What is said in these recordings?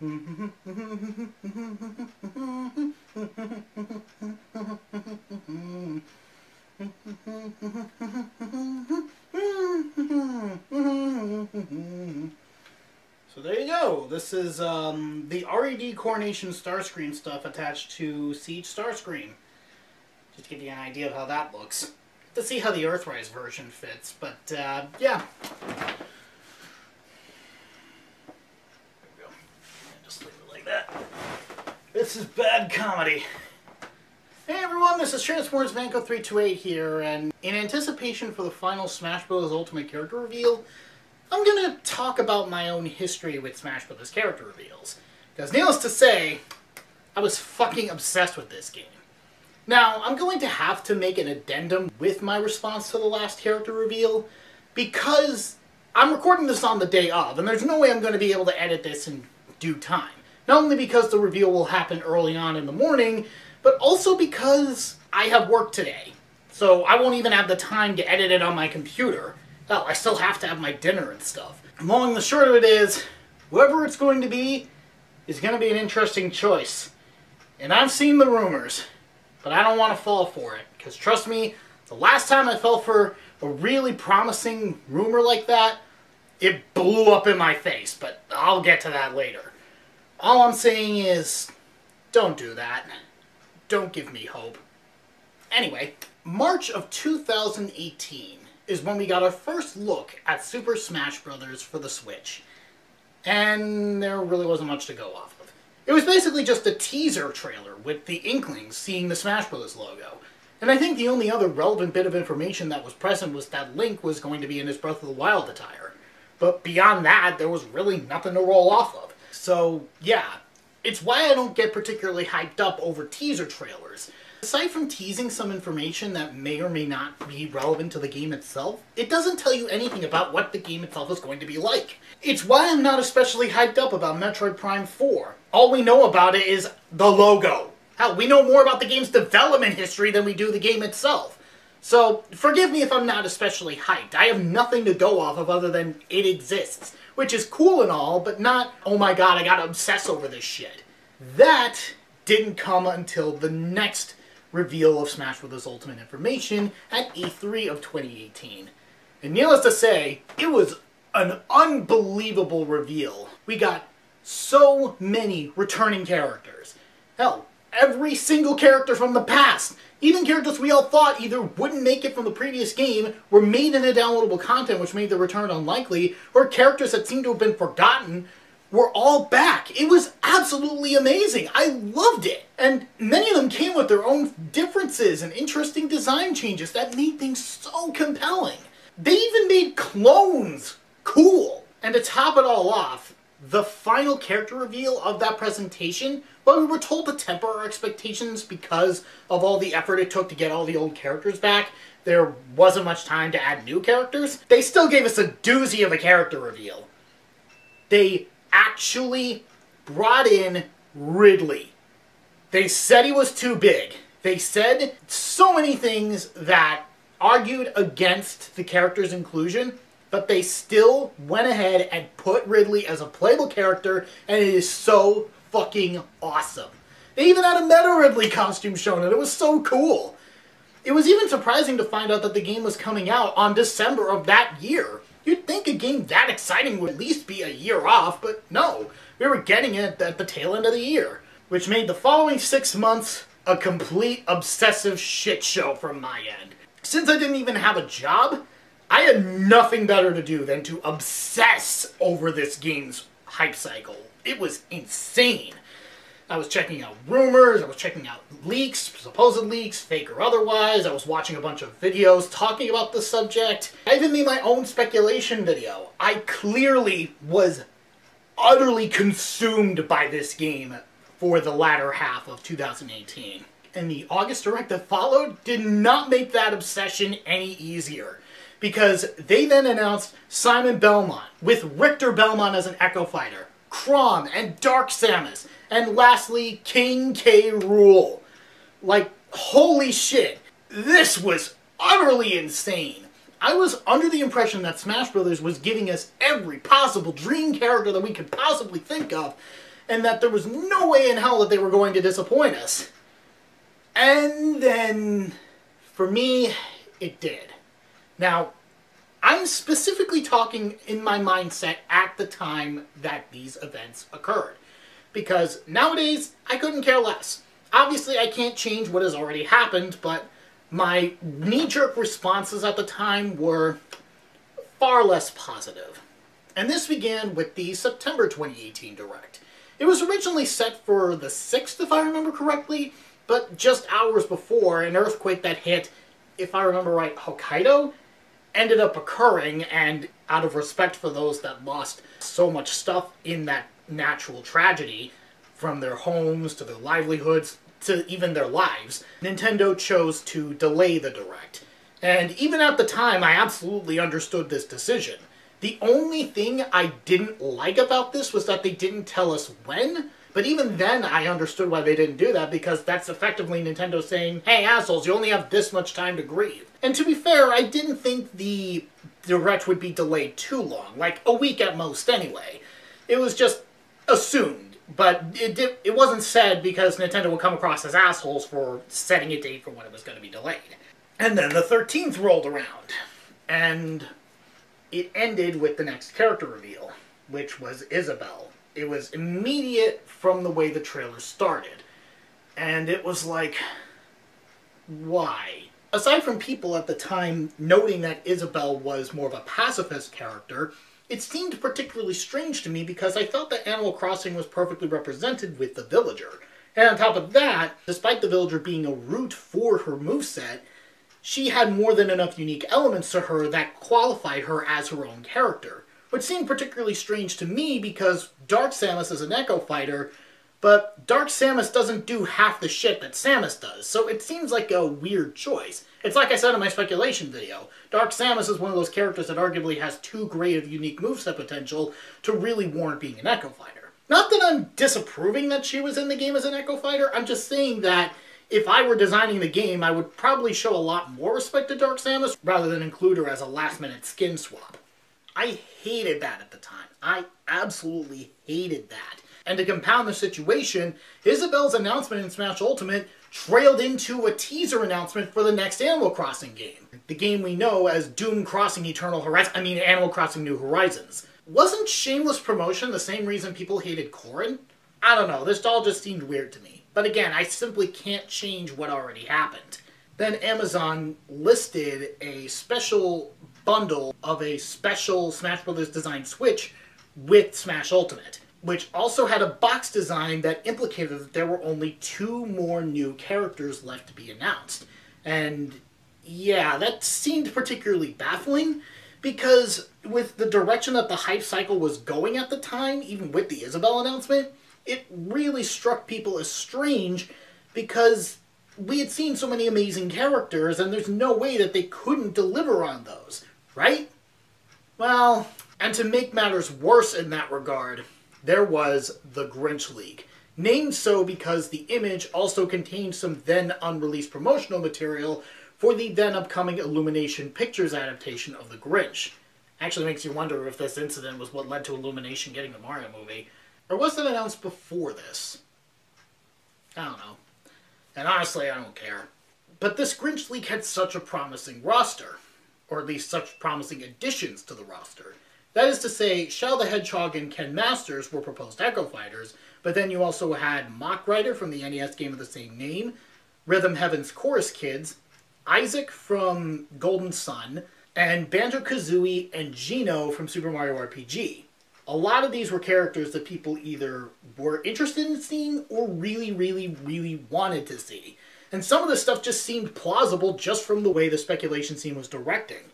So there you go. This is the RED Coronation Starscream stuff attached to Siege Starscream. Just to give you an idea of how that looks. To see how the Earthrise version fits, but yeah. There we go. Just leave it like that. This is bad comedy. Hey everyone, this is Transformers Banjo-328 here, and in anticipation for the final Smash Bros. Ultimate character reveal, I'm gonna talk about my own history with Smash Bros. Character reveals. Because needless to say, I was fucking obsessed with this game. Now, I'm going to have to make an addendum with my response to the last character reveal, because I'm recording this on the day of, and there's no way I'm going to be able to edit this in due time. Not only because the reveal will happen early on in the morning, but also because I have work today. So I won't even have the time to edit it on my computer. Hell, I still have to have my dinner and stuff. Long and the short of it is, whoever it's going to be is going to be an interesting choice. And I've seen the rumors, but I don't want to fall for it. Because trust me, the last time I fell for a really promising rumor like that, it blew up in my face. But I'll get to that later. All I'm saying is, don't do that. Don't give me hope. Anyway, March of 2018 is when we got our first look at Super Smash Bros. For the Switch. And there really wasn't much to go off of. It was basically just a teaser trailer with the Inklings seeing the Smash Bros. Logo. And I think the only other relevant bit of information that was present was that Link was going to be in his Breath of the Wild attire. But beyond that, there was really nothing to roll off of. So, yeah. It's why I don't get particularly hyped up over teaser trailers. Aside from teasing some information that may or may not be relevant to the game itself, it doesn't tell you anything about what the game itself is going to be like. It's why I'm not especially hyped up about Metroid Prime 4. All we know about it is the logo. Hell, we know more about the game's development history than we do the game itself. So, forgive me if I'm not especially hyped. I have nothing to go off of other than it exists. Which is cool and all, but not, oh my god, I gotta obsess over this shit. That didn't come until the next reveal of Smash Bros. Ultimate information at E3 of 2018. And needless to say, it was an unbelievable reveal. We got so many returning characters. Hell, every single character from the past. Even characters we all thought either wouldn't make it from the previous game, were made into downloadable content which made the return unlikely, or characters that seemed to have been forgotten were all back. It was absolutely amazing. I loved it. And many of them came with their own differences and interesting design changes that made things so compelling. They even made clones cool. And to top it all off, the final character reveal of that presentation, while we were told to temper our expectations because of all the effort it took to get all the old characters back, there wasn't much time to add new characters, they still gave us a doozy of a character reveal. They actually brought in Ridley. They said he was too big. They said so many things that argued against the character's inclusion, but they still went ahead and put Ridley as a playable character, and it is so fucking awesome. They even had a Meta Ridley costume shown, and it was so cool. It was even surprising to find out that the game was coming out on December of that year. You'd think a game that exciting would at least be a year off, but no. We were getting it at the tail end of the year, which made the following 6 months a complete obsessive shit show from my end. Since I didn't even have a job, I had nothing better to do than to obsess over this game's hype cycle. It was insane. I was checking out rumors, I was checking out leaks, supposed leaks, fake or otherwise. I was watching a bunch of videos talking about the subject. I even made my own speculation video. I clearly was utterly consumed by this game for the latter half of 2018. And the August Direct that followed did not make that obsession any easier. Because they then announced Simon Belmont, with Richter Belmont as an Echo Fighter, Chrom and Dark Samus, and lastly, King K Rool. Like, holy shit, this was utterly insane. I was under the impression that Smash Bros. Was giving us every possible dream character that we could possibly think of, and that there was no way in hell that they were going to disappoint us. And then, for me, it did. Now, I'm specifically talking in my mindset at the time that these events occurred. Because nowadays, I couldn't care less. Obviously, I can't change what has already happened, but my knee-jerk responses at the time were far less positive. And this began with the September 2018 Direct. It was originally set for the 6th, if I remember correctly, but just hours before, an earthquake that hit, if I remember right, Hokkaido, ended up occurring, and out of respect for those that lost so much stuff in that natural tragedy, from their homes to their livelihoods to even their lives, Nintendo chose to delay the Direct. And even at the time, I absolutely understood this decision. The only thing I didn't like about this was that they didn't tell us when, but even then I understood why they didn't do that, because that's effectively Nintendo saying, hey assholes, you only have this much time to grieve. And to be fair, I didn't think the Direct would be delayed too long, like a week at most anyway. It was just assumed, but it wasn't said because Nintendo would come across as assholes for setting a date for when it was going to be delayed. And then the 13th rolled around, and it ended with the next character reveal, which was Isabelle. It was immediate from the way the trailer started, and it was like, why? Aside from people at the time noting that Isabelle was more of a pacifist character, it seemed particularly strange to me because I felt that Animal Crossing was perfectly represented with the villager. And on top of that, despite the villager being a root for her moveset, she had more than enough unique elements to her that qualified her as her own character. Which seemed particularly strange to me because Dark Samus is an Echo Fighter, but Dark Samus doesn't do half the shit that Samus does, so it seems like a weird choice. It's like I said in my speculation video, Dark Samus is one of those characters that arguably has too great of unique moveset potential to really warrant being an Echo Fighter. Not that I'm disapproving that she was in the game as an Echo Fighter, I'm just saying that if I were designing the game, I would probably show a lot more respect to Dark Samus rather than include her as a last-minute skin swap. I hated that at the time. I absolutely hated that. And to compound the situation, Isabelle's announcement in Smash Ultimate trailed into a teaser announcement for the next Animal Crossing game. The game we know as Doom Crossing Animal Crossing New Horizons. Wasn't shameless promotion the same reason people hated Corrin? I don't know, this all just seemed weird to me. But again, I simply can't change what already happened. Then Amazon listed a special bundle of a special Smash Bros. Design Switch with Smash Ultimate, which also had a box design that implicated that there were only 2 more new characters left to be announced. And yeah, that seemed particularly baffling, because with the direction that the hype cycle was going at the time, even with the Isabelle announcement, it really struck people as strange, because we had seen so many amazing characters, and there's no way that they couldn't deliver on those, right? Well, and to make matters worse in that regard, there was the Grinch Leak. Named so because the image also contained some then unreleased promotional material for the then upcoming Illumination Pictures adaptation of The Grinch. Actually makes you wonder if this incident was what led to Illumination getting the Mario movie. Or was it announced before this? I don't know. And honestly, I don't care. But this Grinch Leak had such a promising roster. Or at least such promising additions to the roster. That is to say, Shao the Hedgehog and Ken Masters were proposed Echo Fighters, but then you also had Mock Rider from the NES game of the same name, Rhythm Heaven's Chorus Kids, Isaac from Golden Sun, and Banjo-Kazooie and Geno from Super Mario RPG. A lot of these were characters that people either were interested in seeing or really, really, really wanted to see. And some of this stuff just seemed plausible just from the way the speculation scene was directing.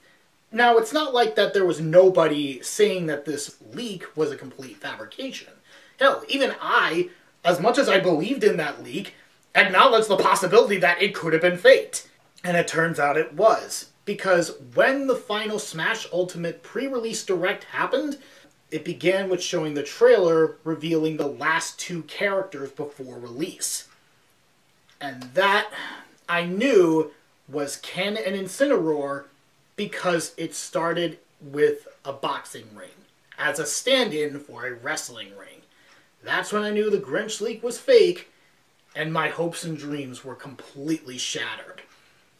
Now, it's not like that there was nobody saying that this leak was a complete fabrication. Hell, even I, as much as I believed in that leak, acknowledged the possibility that it could have been faked. And it turns out it was. Because when the final Smash Ultimate pre-release Direct happened, it began with showing the trailer revealing the last 2 characters before release. And that, I knew, was Ken and Incineroar, because it started with a boxing ring, as a stand-in for a wrestling ring. That's when I knew the Grinch Leak was fake, and my hopes and dreams were completely shattered.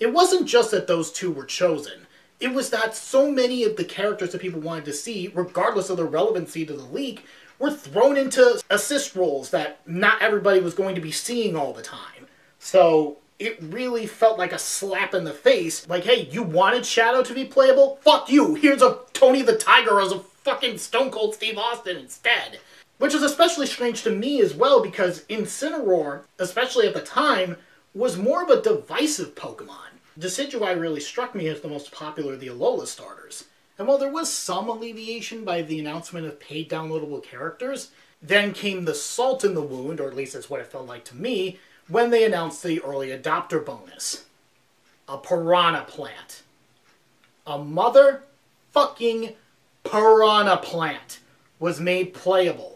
It wasn't just that those two were chosen. It was that so many of the characters that people wanted to see, regardless of their relevancy to the leak, were thrown into assist roles that not everybody was going to be seeing all the time. So it really felt like a slap in the face. Like, hey, you wanted Shadow to be playable? Fuck you! Here's a Tony the Tiger as a fucking Stone Cold Steve Austin instead. Which is especially strange to me as well, because Incineroar, especially at the time, was more of a divisive Pokemon. Decidueye really struck me as the most popular of the Alola starters. And while there was some alleviation by the announcement of paid downloadable characters, then came the salt in the wound, or at least that's what it felt like to me, when they announced the early adopter bonus. A piranha plant. A motherfucking piranha plant was made playable.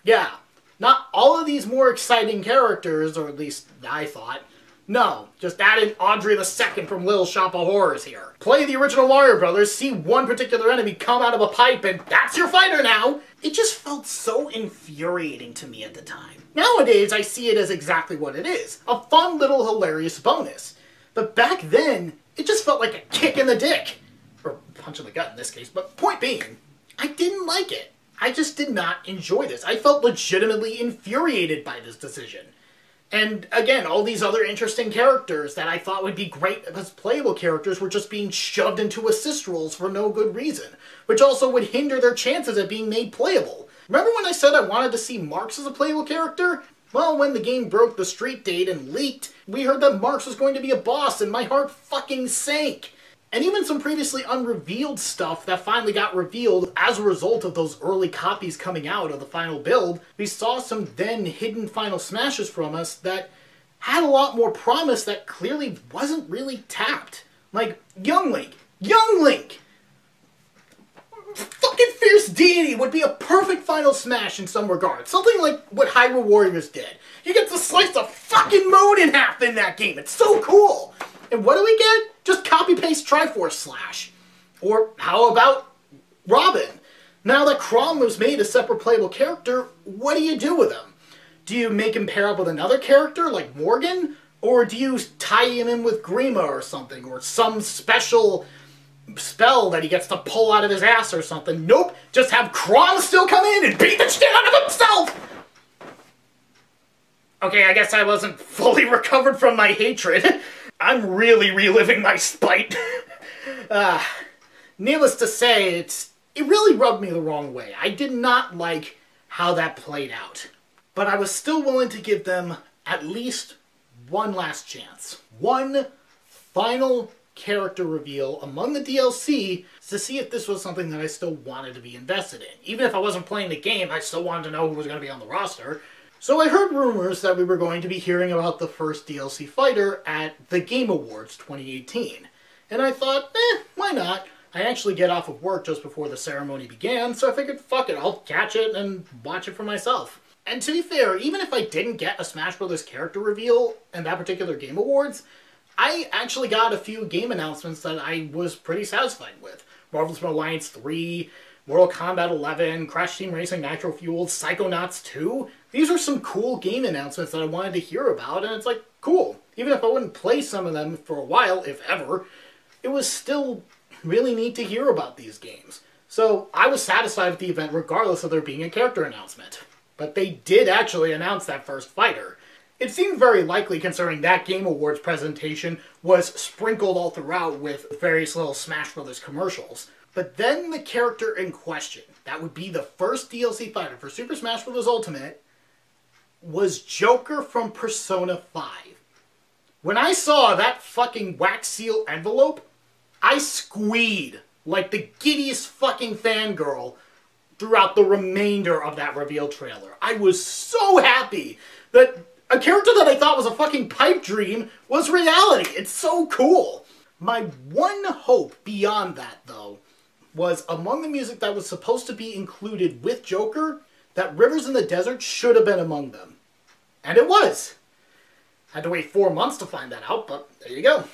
Yeah, not all of these more exciting characters, or at least I thought. No, just added Audrey the Second from Little Shop of Horrors here. Play the original Mario Brothers, see one particular enemy come out of a pipe, and that's your fighter now! It just felt so infuriating to me at the time. Nowadays, I see it as exactly what it is. A fun little hilarious bonus. But back then, it just felt like a kick in the dick. Or punch in the gut in this case, but point being, I didn't like it. I just did not enjoy this. I felt legitimately infuriated by this decision. And again, all these other interesting characters that I thought would be great as playable characters were just being shoved into assist roles for no good reason, which also would hinder their chances at being made playable. Remember when I said I wanted to see Marx as a playable character? Well, when the game broke the street date and leaked, we heard that Marx was going to be a boss, and my heart fucking sank. And even some previously unrevealed stuff that finally got revealed as a result of those early copies coming out of the final build, we saw some then hidden final smashes from us that had a lot more promise that clearly wasn't really tapped. Like, Young Link! Young Link! Fucking Fierce Deity would be a perfect final smash in some regard. Something like what Hyrule Warriors did. You get to slice the fucking moon in half in that game. It's so cool! And what do we get? Just copy-paste Triforce Slash. Or how about Robin? Now that Chrom was made a separate playable character, what do you do with him? Do you make him pair up with another character like Morgan? Or do you tie him in with Grima or something? Or some special spell that he gets to pull out of his ass or something? Nope, just have Chrom still come in and beat the shit out of himself! Okay, I guess I wasn't fully recovered from my hatred. I'm really reliving my spite. Needless to say, it really rubbed me the wrong way. I did not like how that played out. But I was still willing to give them at least one last chance. One final character reveal among the DLC to see if this was something that I still wanted to be invested in. Even if I wasn't playing the game, I still wanted to know who was going to be on the roster. So I heard rumors that we were going to be hearing about the first DLC fighter at the Game Awards 2018. And I thought, why not? I actually get off of work just before the ceremony began, so I figured, fuck it, I'll catch it and watch it for myself. And to be fair, even if I didn't get a Smash Bros. Character reveal in that particular Game Awards, I actually got a few game announcements that I was pretty satisfied with. Marvel's Alliance 3, Mortal Kombat 11, Crash Team Racing Nitro Fueled, Psychonauts 2. These are some cool game announcements that I wanted to hear about, and it's like, cool. Even if I wouldn't play some of them for a while, if ever, it was still really neat to hear about these games. So I was satisfied with the event regardless of there being a character announcement. But they did actually announce that first fighter. It seemed very likely considering that Game Awards presentation was sprinkled all throughout with various little Smash Bros. Commercials. But then the character in question, that would be the first DLC fighter for Super Smash Bros. Ultimate, was Joker from Persona 5. When I saw that fucking wax seal envelope, I squeed like the giddiest fucking fangirl throughout the remainder of that reveal trailer. I was so happy that a character that I thought was a fucking pipe dream was reality. It's so cool. My one hope beyond that, though, was among the music that was supposed to be included with Joker, that Rivers in the Desert should have been among them. And it was. Had to wait 4 months to find that out, but there you go.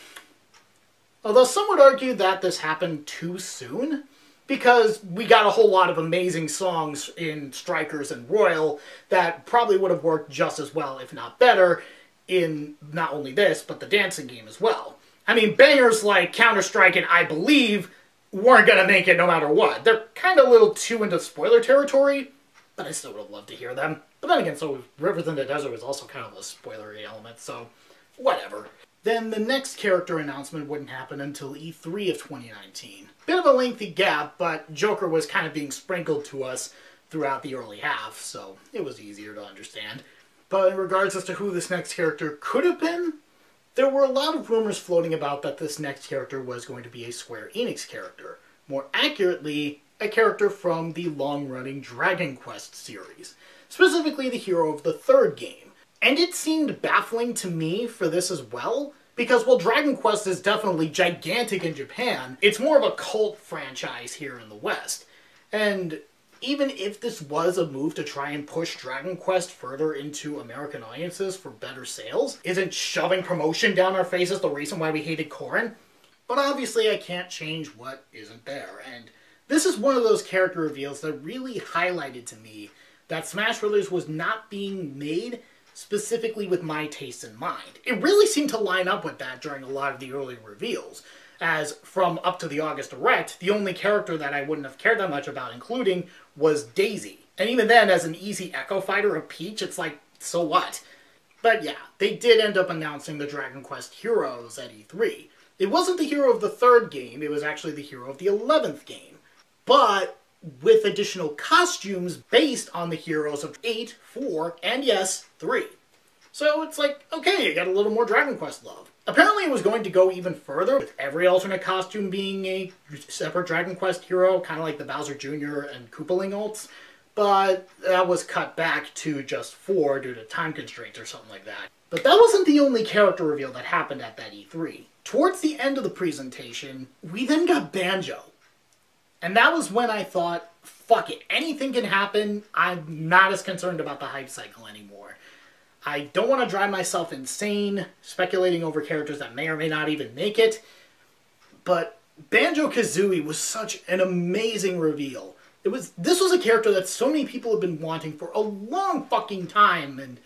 Although some would argue that this happened too soon, because we got a whole lot of amazing songs in Strikers and Royal that probably would have worked just as well, if not better, in not only this, but the dancing game as well. I mean, bangers like Counter-Strike and I Believe weren't going to make it no matter what. They're kind of a little too into spoiler territory, but I still would have loved to hear them. But then again, so Rivers in the Desert was also kind of a spoilery element, so whatever. Then the next character announcement wouldn't happen until E3 of 2019. Bit of a lengthy gap, but Joker was kind of being sprinkled to us throughout the early half, so it was easier to understand. But in regards as to who this next character could have been, there were a lot of rumors floating about that this next character was going to be a Square Enix character. More accurately, a character from the long-running Dragon Quest series, specifically the hero of the third game. And it seemed baffling to me for this as well, because while Dragon Quest is definitely gigantic in Japan, it's more of a cult franchise here in the West. And even if this was a move to try and push Dragon Quest further into American audiences for better sales, isn't shoving promotion down our faces the reason why we hated Corrin? But obviously I can't change what isn't there, and this is one of those character reveals that really highlighted to me that Smash Bros. Was not being made specifically with my taste in mind. It really seemed to line up with that during a lot of the early reveals, as from up to the August Direct, the only character that I wouldn't have cared that much about including was Daisy. And even then, as an easy Echo Fighter of Peach, it's like, so what? But yeah, they did end up announcing the Dragon Quest heroes at E3. It wasn't the hero of the third game, it was actually the hero of the 11th game. But with additional costumes based on the heroes of 8, 4, and yes, 3. So it's like, okay, you got a little more Dragon Quest love. Apparently it was going to go even further, with every alternate costume being a separate Dragon Quest hero, kind of like the Bowser Jr. and Koopaling ults, but that was cut back to just 4 due to time constraints or something like that. But that wasn't the only character reveal that happened at that E3. Towards the end of the presentation, we then got Banjo. And that was when I thought, fuck it, anything can happen, I'm not as concerned about the hype cycle anymore. I don't want to drive myself insane speculating over characters that may or may not even make it, but Banjo-Kazooie was such an amazing reveal. This was a character that so many people have been wanting for a long fucking time, and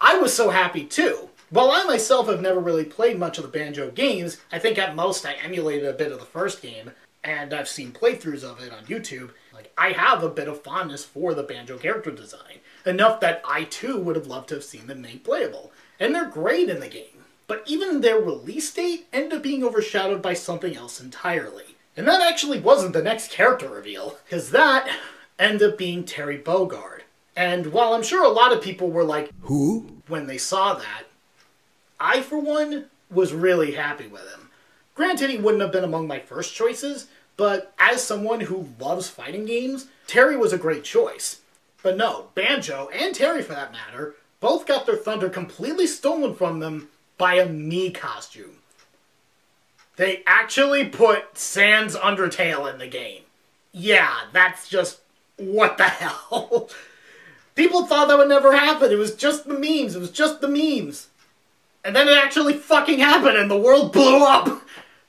I was so happy too. While I myself have never really played much of the Banjo games, I think at most I emulated a bit of the first game, and I've seen playthroughs of it on YouTube. Like, I have a bit of fondness for the Banjo character design. Enough that I too would have loved to have seen them made playable. And they're great in the game. But even their release date ended up being overshadowed by something else entirely. And that actually wasn't the next character reveal, because that ended up being Terry Bogard. And while I'm sure a lot of people were like, who? When they saw that, I for one was really happy with him. Granted, he wouldn't have been among my first choices, but as someone who loves fighting games, Terry was a great choice. But no, Banjo, and Terry for that matter, both got their thunder completely stolen from them by a Mii costume. They actually put Sans Undertale in the game. Yeah, that's just... what the hell? People thought that would never happen. It was just the memes. It was just the memes. And then it actually fucking happened and the world blew up.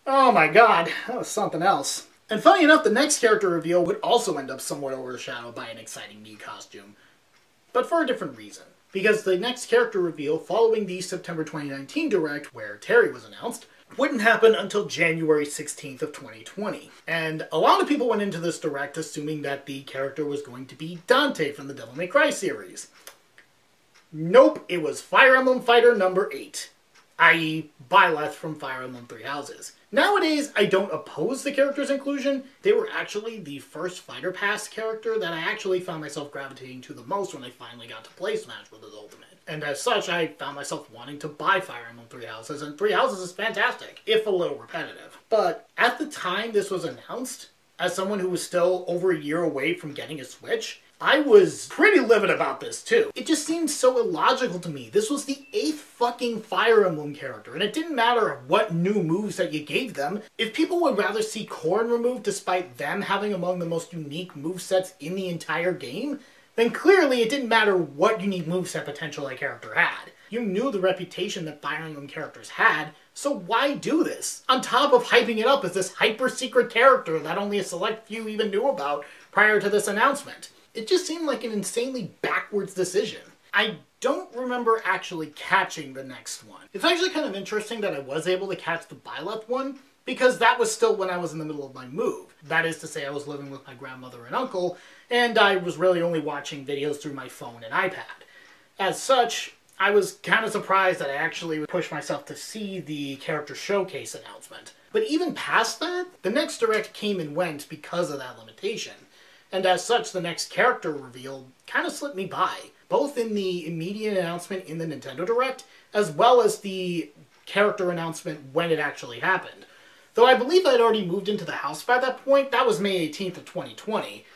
Oh my god, that was something else. And funny enough, the next character reveal would also end up somewhat overshadowed by an exciting Mii costume. But for a different reason. Because the next character reveal following the September 2019 Direct, where Terry was announced, wouldn't happen until January 16th of 2020. And a lot of people went into this Direct assuming that the character was going to be Dante from the Devil May Cry series. Nope, it was Fire Emblem Fighter number 8. I.e. Byleth from Fire Emblem Three Houses. Nowadays, I don't oppose the character's inclusion. They were actually the first Fighter Pass character that I actually found myself gravitating to the most when I finally got to play Smash Bros. Ultimate. And as such, I found myself wanting to buy Fire Emblem Three Houses, and Three Houses is fantastic, if a little repetitive. But at the time this was announced, as someone who was still over a year away from getting a Switch, I was pretty livid about this too. It just seemed so illogical to me. This was the 8th fucking Fire Emblem character, and it didn't matter what new moves that you gave them. If people would rather see Corrin removed despite them having among the most unique movesets in the entire game, then clearly it didn't matter what unique moveset potential that character had. You knew the reputation that Fire Emblem characters had, So why do this? On top of hyping it up as this hyper-secret character that only a select few even knew about prior to this announcement. It just seemed like an insanely backwards decision. I don't remember actually catching the next one. It's actually kind of interesting that I was able to catch the Byleth one, because that was still when I was in the middle of my move. That is to say, I was living with my grandmother and uncle, and I was really only watching videos through my phone and iPad. As such, I was kind of surprised that I actually pushed myself to see the character showcase announcement. But even past that, the next direct came and went because of that limitation. And as such, the next character reveal kind of slipped me by, both in the immediate announcement in the Nintendo Direct, as well as the character announcement when it actually happened. Though I believe I'd already moved into the house by that point. That was May 18th of 2020.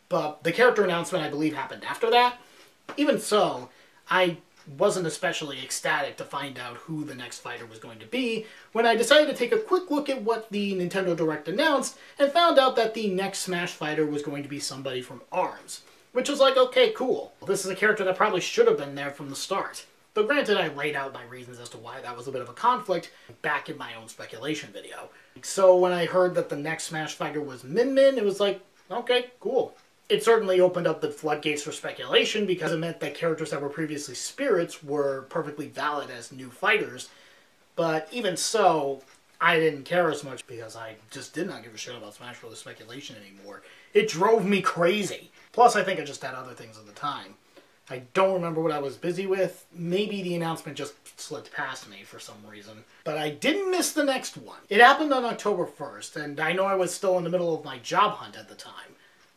But the character announcement, I believe, happened after that. Even so, I wasn't especially ecstatic to find out who the next fighter was going to be when I decided to take a quick look at what the Nintendo Direct announced and found out that the next Smash fighter was going to be somebody from ARMS. Which was like, okay, cool. This is a character that probably should have been there from the start. Though granted, I laid out my reasons as to why that was a bit of a conflict back in my own speculation video. So when I heard that the next Smash fighter was Min Min, it was like, okay, cool. It certainly opened up the floodgates for speculation because it meant that characters that were previously spirits were perfectly valid as new fighters. But even so, I didn't care as much because I just did not give a shit about Smash Bros. Speculation anymore. It drove me crazy. Plus, I think I just had other things at the time. I don't remember what I was busy with. Maybe the announcement just slipped past me for some reason. But I didn't miss the next one. It happened on October 1st, and I know I was still in the middle of my job hunt at the time.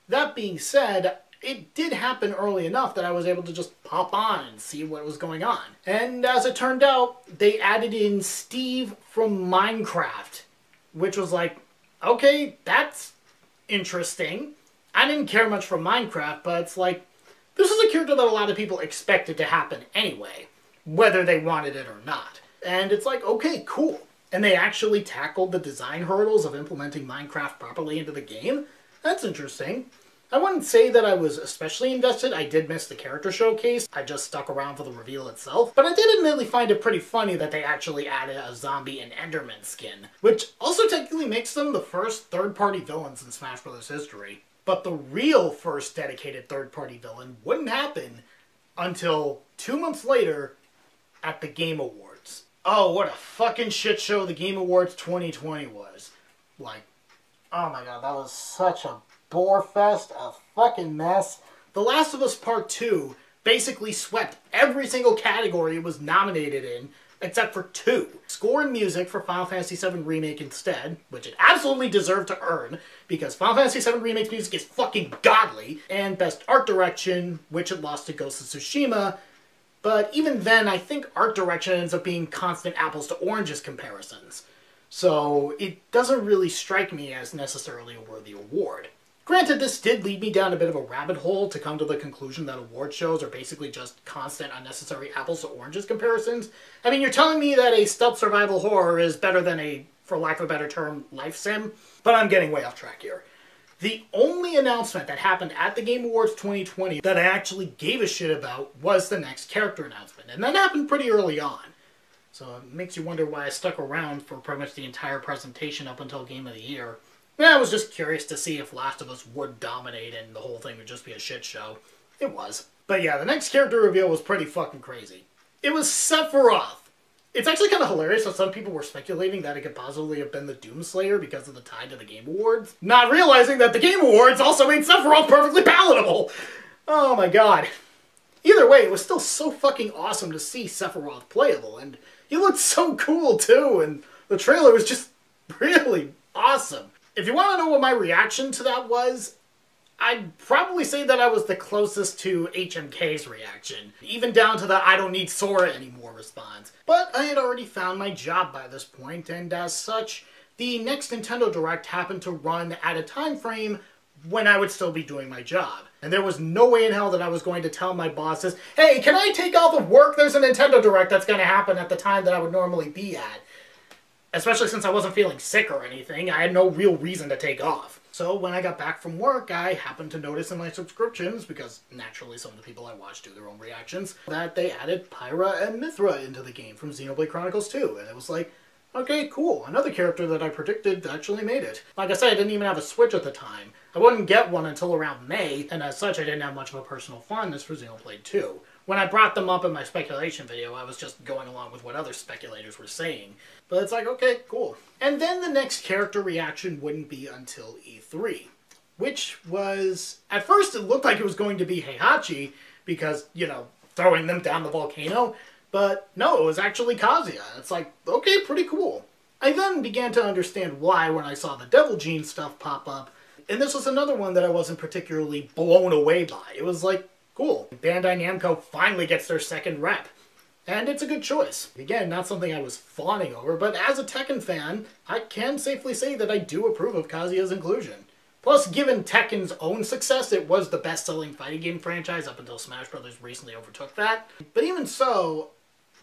That being said, it did happen early enough that I was able to just pop on and see what was going on. And as it turned out, they added in Steve from Minecraft, which was like, okay, that's interesting. I didn't care much for Minecraft, but it's like, this is a character that a lot of people expected to happen anyway, whether they wanted it or not. And it's like, okay, cool. And they actually tackled the design hurdles of implementing Minecraft properly into the game. That's interesting. I wouldn't say that I was especially invested. I did miss the character showcase. I just stuck around for the reveal itself. But I did admittedly find it pretty funny that they actually added a zombie and Enderman skin, which also technically makes them the first third-party villains in Smash Bros. History. But the real first dedicated third-party villain wouldn't happen until 2 months later at the Game Awards. Oh, what a fucking shit show the Game Awards 2020 was. Like, oh my god, that was such a bore fest, a fucking mess. The Last of Us Part 2 basically swept every single category it was nominated in, except for 2. Score and music for Final Fantasy VII Remake instead, which it absolutely deserved to earn, because Final Fantasy VII Remake's music is fucking godly, and Best Art Direction, which it lost to Ghost of Tsushima. But even then, I think art direction ends up being constant apples to oranges comparisons. So it doesn't really strike me as necessarily a worthy award. Granted, this did lead me down a bit of a rabbit hole to come to the conclusion that award shows are basically just constant, unnecessary apples to oranges comparisons. I mean, you're telling me that a stealth survival horror is better than a, for lack of a better term, life sim? But I'm getting way off track here. The only announcement that happened at the Game Awards 2020 that I actually gave a shit about was the next character announcement, and that happened pretty early on. So it makes you wonder why I stuck around for pretty much the entire presentation up until Game of the Year. And I was just curious to see if Last of Us would dominate and the whole thing would just be a shit show. It was. But yeah, the next character reveal was pretty fucking crazy. It was Sephiroth! It's actually kind of hilarious that some people were speculating that it could possibly have been the Doomslayer because of the tie to the Game Awards, not realizing that the Game Awards also made Sephiroth perfectly palatable! Oh my god. Either way, it was still so fucking awesome to see Sephiroth playable, and he looked so cool too, and the trailer was just really awesome. If you want to know what my reaction to that was, I'd probably say that I was the closest to HMK's reaction, even down to the I don't need Sora anymore response. But I had already found my job by this point, and as such, the next Nintendo Direct happened to run at a time frame when I would still be doing my job. And there was no way in hell that I was going to tell my bosses, hey, can I take off of work? There's a Nintendo Direct that's going to happen at the time that I would normally be at. Especially since I wasn't feeling sick or anything, I had no real reason to take off. So when I got back from work, I happened to notice in my subscriptions, because naturally some of the people I watch do their own reactions, that they added Pyra and Mithra into the game from Xenoblade Chronicles 2. And it was like, Okay, cool. Another character that I predicted actually made it. Like I said, I didn't even have a Switch at the time. I wouldn't get one until around May, and as such I didn't have much of a personal fondness for Xenoblade 2. When I brought them up in my speculation video, I was just going along with what other speculators were saying. But it's like, okay, cool. And then the next character reaction wouldn't be until E3. Which was, at first it looked like it was going to be Heihachi, because, you know, throwing them down the volcano. But no, it was actually Kazuya. It's like, okay, pretty cool. I then began to understand why when I saw the Devil Gene stuff pop up. And this was another one that I wasn't particularly blown away by. It was like, cool. Bandai Namco finally gets their second rep. And it's a good choice. Again, not something I was fawning over, but as a Tekken fan, I can safely say that I do approve of Kazuya's inclusion. Plus, given Tekken's own success, it was the best-selling fighting game franchise up until Smash Bros. Recently overtook that. But even so,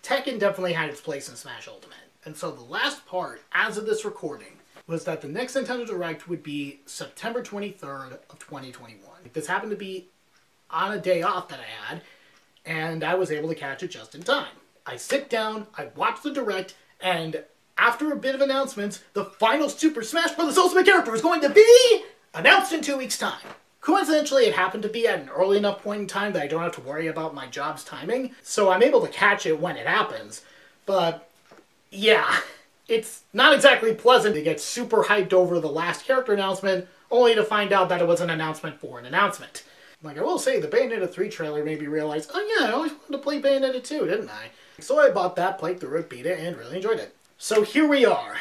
Tekken definitely had its place in Smash Ultimate. And so the last part, as of this recording, was that the next Nintendo Direct would be September 23rd of 2021. This happened to be on a day off that I had, and I was able to catch it just in time. I sit down, I watch the Direct, and after a bit of announcements, the final Super Smash Bros. Ultimate character is going to be announced in 2 weeks' time. Coincidentally, it happened to be at an early enough point in time that I don't have to worry about my job's timing, so I'm able to catch it when it happens. But, yeah, it's not exactly pleasant to get super hyped over the last character announcement, only to find out that it was an announcement for an announcement. Like, I will say, the Bayonetta 3 trailer made me realize, oh yeah, I always wanted to play Bayonetta 2, didn't I? So I bought that, played through it, beat it, and really enjoyed it. So here we are,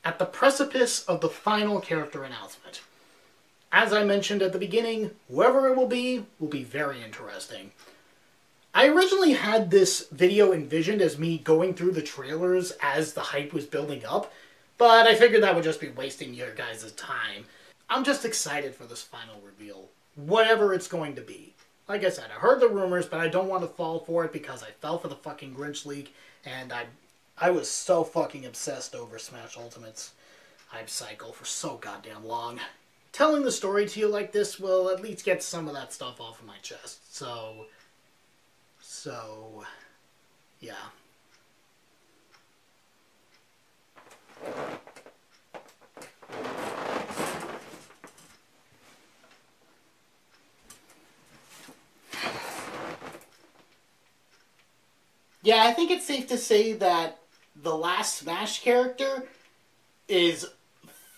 at the precipice of the final character announcement. As I mentioned at the beginning, whoever it will be very interesting. I originally had this video envisioned as me going through the trailers as the hype was building up, but I figured that would just be wasting your guys' time. I'm just excited for this final reveal, whatever it's going to be. Like I said, I heard the rumors, but I don't want to fall for it because I fell for the fucking Grinch Leak, and I was so fucking obsessed over Smash Ultimate's hype cycle for so goddamn long. Telling the story to you like this will at least get some of that stuff off of my chest. So, yeah. Yeah, I think it's safe to say that the last Smash character is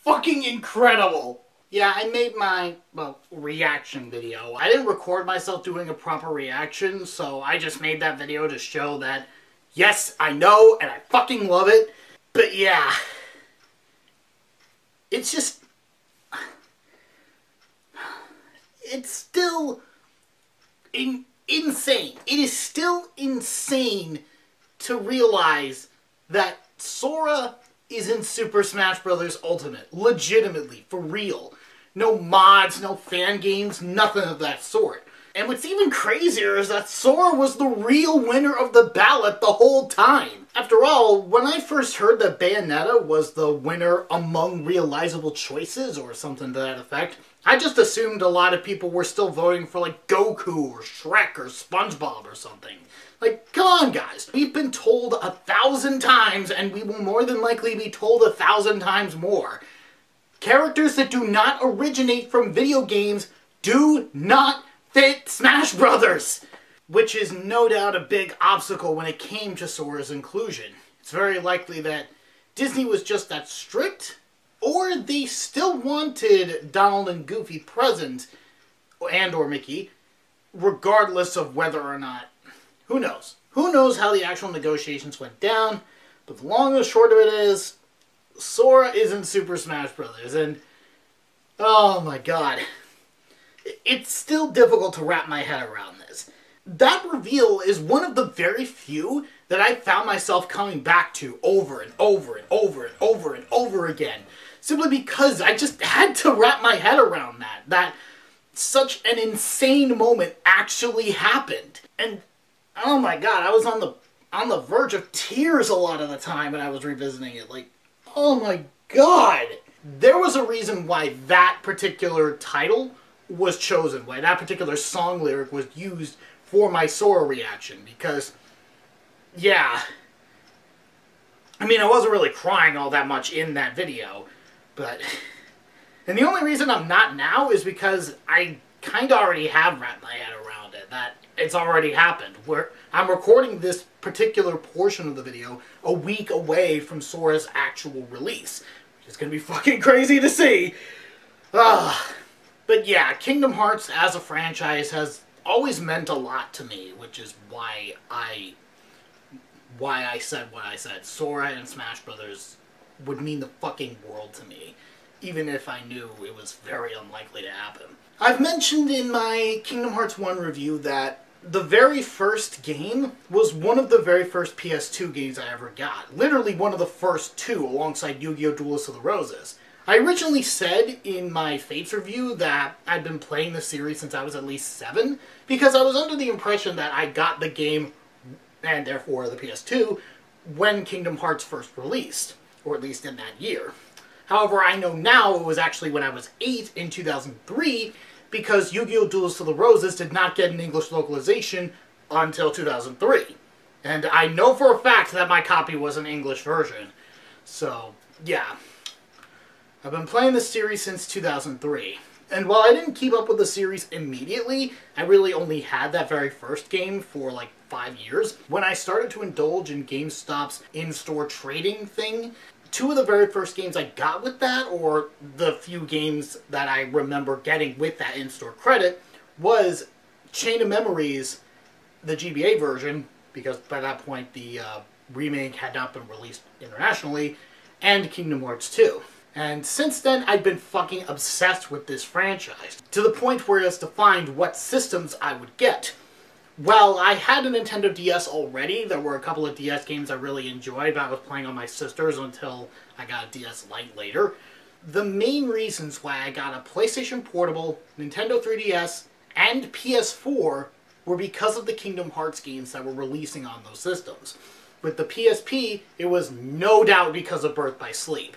fucking incredible. Yeah, I made my, well, reaction video. I didn't record myself doing a proper reaction, so I just made that video to show that, yes, I know, and I fucking love it, but yeah. It's just... It's still... insane. It is still insane to realize that Sora is in Super Smash Bros. Ultimate. Legitimately. For real. No mods, no fan games, nothing of that sort. And what's even crazier is that Sora was the real winner of the ballot the whole time. After all, when I first heard that Bayonetta was the winner among realizable choices, or something to that effect, I just assumed a lot of people were still voting for like Goku or Shrek or SpongeBob or something. Like, come on guys, we've been told 1,000 times and we will more than likely be told 1,000 times more. Characters that do not originate from video games do not fit Smash Brothers! Which is no doubt a big obstacle when it came to Sora's inclusion. It's very likely that Disney was just that strict, or they still wanted Donald and Goofy present, and or Mickey, regardless of whether or not. Who knows? Who knows how the actual negotiations went down, but the long and short of it is, Sora is in Super Smash Bros. And, oh my god. It's still difficult to wrap my head around this. That reveal is one of the very few that I found myself coming back to over and over and over and over and over again. Simply because I just had to wrap my head around that. That such an insane moment actually happened. And, oh my god, I was on the verge of tears a lot of the time when I was revisiting it. Like, oh my god! There was a reason why that particular title was chosen, why that particular song lyric was used for my Sora reaction, because, yeah, I mean, I wasn't really crying all that much in that video, but... And the only reason I'm not now is because I kind of already have wrapped my head around it, that it's already happened. I'm recording this particular portion of the video a week away from Sora's actual release, which is going to be fucking crazy to see. But yeah, Kingdom Hearts as a franchise has always meant a lot to me, which is why I said what I said. Sora and Smash Brothers would mean the fucking world to me, even if I knew it was very unlikely to happen. I've mentioned in my Kingdom Hearts 1 review that the very first game was one of the very first PS2 games I ever got. Literally one of the first two, alongside Yu-Gi-Oh! Duelist of the Roses. I originally said in my Fates review that I'd been playing the series since I was at least 7, because I was under the impression that I got the game, and therefore the PS2, when Kingdom Hearts first released, or at least in that year. However, I know now it was actually when I was 8 in 2003, because Yu-Gi-Oh! Duelist of the Roses did not get an English localization until 2003. And I know for a fact that my copy was an English version. So, yeah. I've been playing this series since 2003. And while I didn't keep up with the series immediately, I really only had that very first game for like 5 years. When I started to indulge in GameStop's in-store trading thing, two of the very first games I got with that, or the few games that I remember getting with that in-store credit, was Chain of Memories, the GBA version, because by that point the remake had not been released internationally, and Kingdom Hearts 2. And since then, I've been fucking obsessed with this franchise, to the point where it's defined what systems I would get. Well, I had a Nintendo DS already. There were a couple of DS games I really enjoyed, but I was playing on my sister's until I got a DS Lite later. The main reasons why I got a PlayStation Portable, Nintendo 3DS, and PS4 were because of the Kingdom Hearts games that were releasing on those systems. With the PSP, it was no doubt because of Birth by Sleep.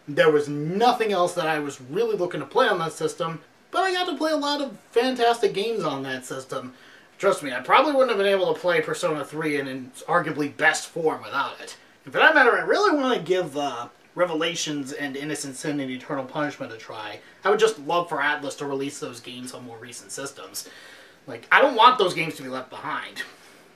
There was nothing else that I was really looking to play on that system, but I got to play a lot of fantastic games on that system. Trust me, I probably wouldn't have been able to play Persona 3 in its arguably best form without it. And for that matter, I really want to give Revelations and Innocent Sin and Eternal Punishment a try. I would just love for Atlas to release those games on more recent systems. Like, I don't want those games to be left behind.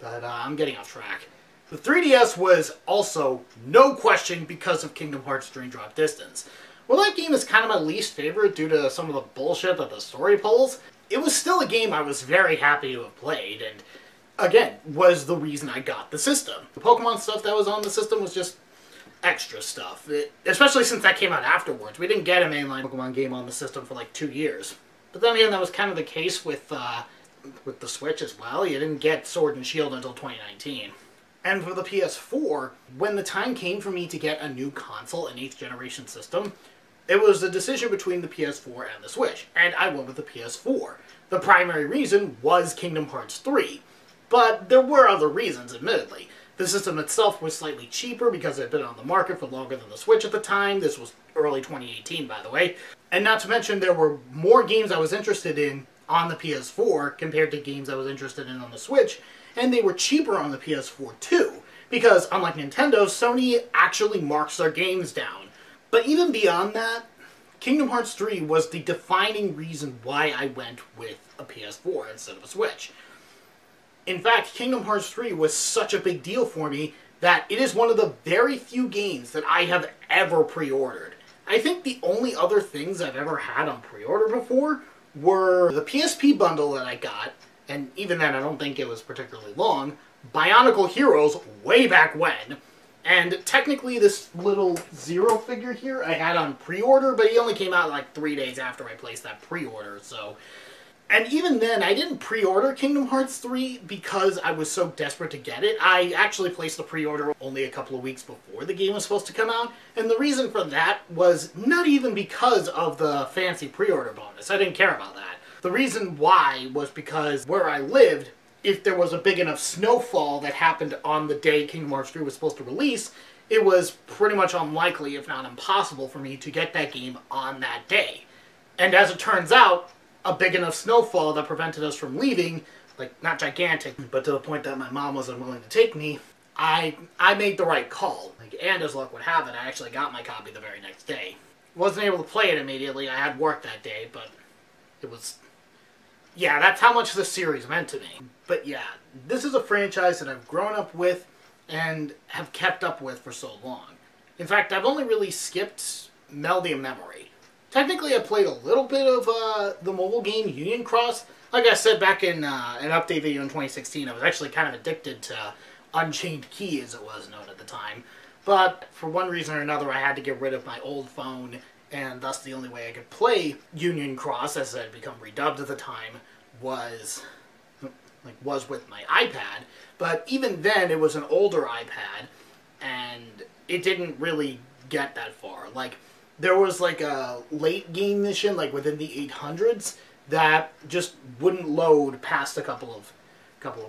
But I'm getting off track. The 3DS was also, no question, because of Kingdom Hearts Dream Drop Distance. Well, that game is kind of my least favorite due to some of the bullshit that the story pulls. It was still a game I was very happy to have played, and again, was the reason I got the system. The Pokemon stuff that was on the system was just extra stuff, especially since that came out afterwards. We didn't get a mainline Pokemon game on the system for like 2 years. But then again, that was kind of the case with the Switch as well. You didn't get Sword and Shield until 2019. And for the PS4, when the time came for me to get a new console, an 8th generation system, it was a decision between the PS4 and the Switch, and I went with the PS4. The primary reason was Kingdom Hearts 3, but there were other reasons, admittedly. The system itself was slightly cheaper because it had been on the market for longer than the Switch at the time. This was early 2018, by the way. And not to mention, there were more games I was interested in on the PS4 compared to games I was interested in on the Switch, and they were cheaper on the PS4 too, because unlike Nintendo, Sony actually marks their games down. But even beyond that, Kingdom Hearts 3 was the defining reason why I went with a PS4 instead of a Switch. In fact, Kingdom Hearts 3 was such a big deal for me that it is one of the very few games that I have ever pre-ordered. I think the only other things I've ever had on pre-order before were the PSP bundle that I got, and even then I don't think it was particularly long, Bionicle Heroes way back when, and technically this little Zero figure here I had on pre-order, but he only came out like 3 days after I placed that pre-order, so... And even then, I didn't pre-order Kingdom Hearts 3 because I was so desperate to get it. I actually placed the pre-order only a couple of weeks before the game was supposed to come out, and the reason for that was not even because of the fancy pre-order bonus. I didn't care about that. The reason why was because where I lived, if there was a big enough snowfall that happened on the day Kingdom Hearts 3 was supposed to release, it was pretty much unlikely, if not impossible, for me to get that game on that day. And as it turns out, a big enough snowfall that prevented us from leaving, like, not gigantic, but to the point that my mom was unwilling to take me, I made the right call. Like, and as luck would have it, I actually got my copy the very next day. Wasn't able to play it immediately. I had work that day, but it was... yeah, that's how much this series meant to me. But yeah, this is a franchise that I've grown up with and have kept up with for so long. In fact, I've only really skipped Melody of Memory. Technically, I played a little bit of the mobile game Union Cross. Like I said back in an update video in 2016, I was actually kind of addicted to Unchained Key, as it was known at the time. But for one reason or another, I had to get rid of my old phone, and thus the only way I could play Union Cross, as it had become redubbed at the time, was with my iPad. But even then, it was an older iPad, and it didn't really get that far. Like, there was like a late game mission, like within the 800s, that just wouldn't load past a couple of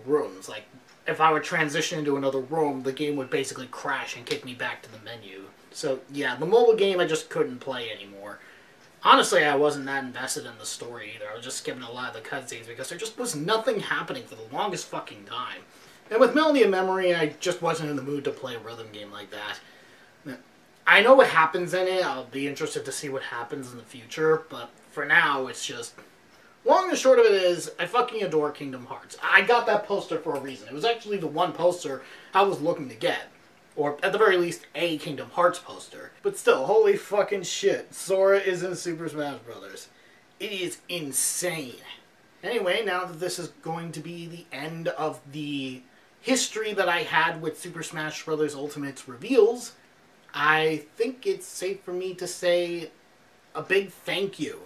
rooms. Like, if I would transition into another room, the game would basically crash and kick me back to the menu. So yeah, the mobile game I just couldn't play anymore. Honestly, I wasn't that invested in the story either. I was just skipping a lot of the cutscenes because there just was nothing happening for the longest fucking time. And with Melody of Memory, I just wasn't in the mood to play a rhythm game like that. I know what happens in it. I'll be interested to see what happens in the future, but for now, it's just... long and short of it is, I fucking adore Kingdom Hearts. I got that poster for a reason. It was actually the one poster I was looking to get. Or, at the very least, a Kingdom Hearts poster. But still, holy fucking shit. Sora is in Super Smash Bros. It is insane. Anyway, now that this is going to be the end of the history that I had with Super Smash Bros. Ultimate's reveals, I think it's safe for me to say a big thank you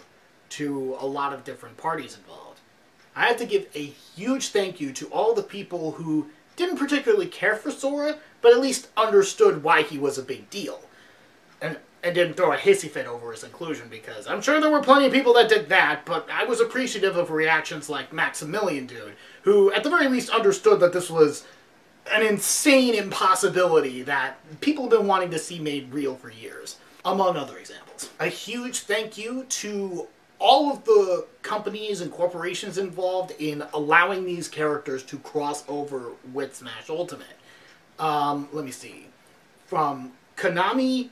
to a lot of different parties involved. I have to give a huge thank you to all the people who didn't particularly care for Sora, but at least understood why he was a big deal. And didn't throw a hissy fit over his inclusion, because I'm sure there were plenty of people that did that, but I was appreciative of reactions like Maximilian Dude, who at the very least understood that this was an insane impossibility that people have been wanting to see made real for years, among other examples. A huge thank you to all of the companies and corporations involved in allowing these characters to cross over with Smash Ultimate. Let me see. From Konami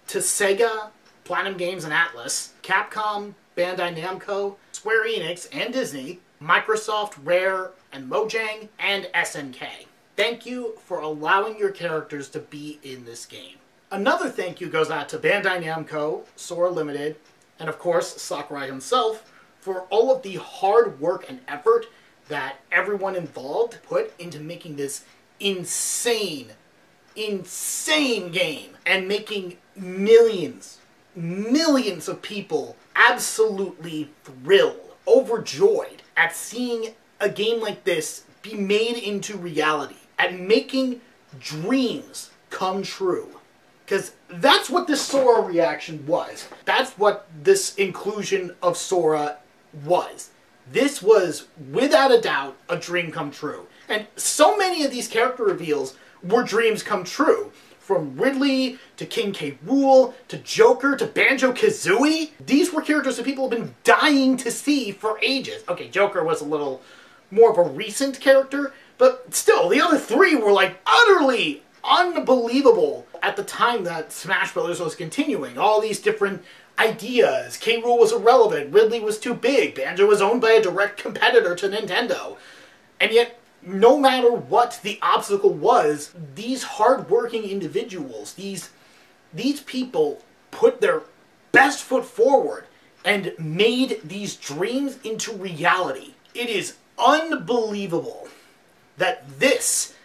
to Sega, Platinum Games and Atlas, Capcom, Bandai Namco, Square Enix and Disney, Microsoft, Rare, and Mojang, and SNK. Thank you for allowing your characters to be in this game. Another thank you goes out to Bandai Namco, Sora Limited, and of course Sakurai himself, for all of the hard work and effort that everyone involved put into making this insane game, and making millions of people absolutely thrilled, overjoyed at seeing a game like this be made into reality, at making dreams come true. Because that's what this Sora reaction was. That's what this inclusion of Sora was. This was, without a doubt, a dream come true. And so many of these character reveals were dreams come true. From Ridley, to King K. Rool, to Joker, to Banjo-Kazooie. These were characters that people have been dying to see for ages. Okay, Joker was a little more of a recent character, but still, the other three were like utterly unbelievable at the time that Smash Bros. Was continuing. All these different ideas. K Rool was irrelevant, Ridley was too big, Banjo was owned by a direct competitor to Nintendo. And yet, no matter what the obstacle was, these hard-working individuals, these people put their best foot forward and made these dreams into reality. It is unbelievable that this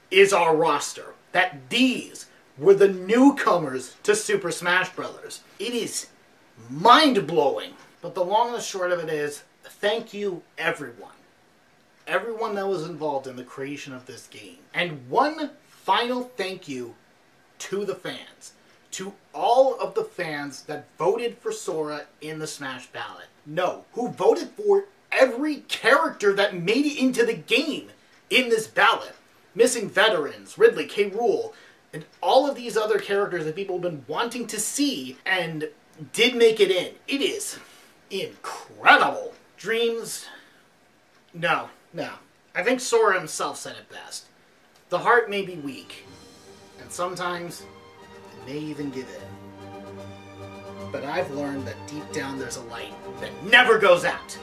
is our roster, that these were the newcomers to Super Smash Bros. It is mind-blowing. But the long and the short of it is, thank you everyone. Everyone that was involved in the creation of this game. And one final thank you to the fans. To all of the fans that voted for Sora in the Smash ballot. No, who voted for every character that made it into the game in this ballot. Missing Veterans, Ridley, K Rool, and all of these other characters that people have been wanting to see and did make it in. It is incredible. Dreams... No. I think Sora himself said it best. The heart may be weak, and sometimes it may even give in. But I've learned that deep down there's a light that never goes out.